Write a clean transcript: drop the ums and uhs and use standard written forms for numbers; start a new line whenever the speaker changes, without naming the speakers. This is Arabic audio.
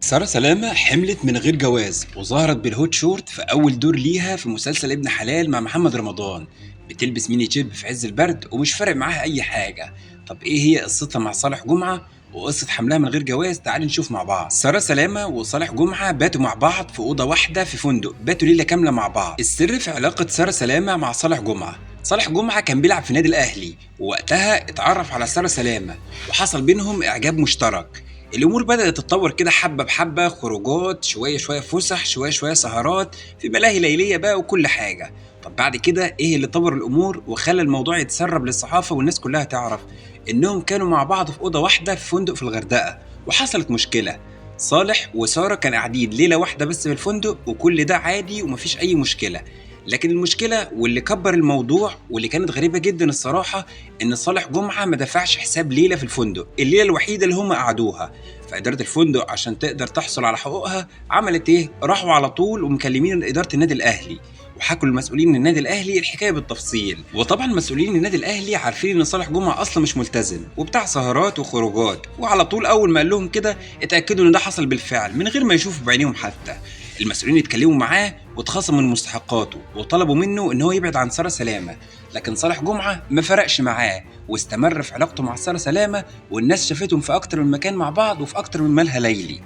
سارة سلامة حملت من غير جواز وظهرت بالهوت شورت في أول دور ليها في مسلسل ابن حلال مع محمد رمضان. بتلبس ميني جيب في عز البرد ومش فارق معاها أي حاجة. طب إيه هي قصتها مع صالح جمعة وقصة حملها من غير جواز؟ تعالي نشوف مع بعض. سارة سلامة وصالح جمعة باتوا مع بعض في أوضة واحدة في فندق، باتوا ليلة كاملة مع بعض. السر في علاقة سارة سلامة مع صالح جمعة. صالح جمعة كان بيلعب في نادي الأهلي، ووقتها اتعرف على سارة سلامة وحصل بينهم إعجاب مشترك. الامور بدات تتطور كده حبه بحبه، خروجات، شويه شويه فسح، شويه شويه سهرات في ملاهي ليليه بقى وكل حاجه. طب بعد كده ايه اللي طور الامور وخلى الموضوع يتسرب للصحافه والناس كلها تعرف؟ انهم كانوا مع بعض في اوضه واحده في فندق في الغردقه، وحصلت مشكله. صالح وساره كانوا قاعدين ليله واحده بس في الفندق وكل ده عادي ومفيش اي مشكله. لكن المشكله واللي كبر الموضوع واللي كانت غريبه جدا الصراحه، ان صالح جمعه ما دفعش حساب ليله في الفندق، الليله الوحيده اللي هم قعدوها. فإدارة الفندق عشان تقدر تحصل على حقوقها عملت إيه؟ راحوا على طول ومكلمين إدارة النادي الأهلي، وحكوا لمسؤولين النادي الأهلي الحكاية بالتفصيل. وطبعا مسؤولين النادي الأهلي عارفين إن صالح جمعة أصلا مش ملتزم وبتاع سهرات وخروجات، وعلى طول أول ما قال لهم كده اتأكدوا إن ده حصل بالفعل من غير ما يشوفوا بعينيهم حتى. المسؤولين اتكلموا معاه واتخصموا من مستحقاته وطلبوا منه ان هو يبعد عن سارة سلامة. لكن صالح جمعة ما فرقش معاه واستمر في علاقته مع سارة سلامة، والناس شافتهم في اكتر من مكان مع بعض وفي اكتر من ملهى ليلي.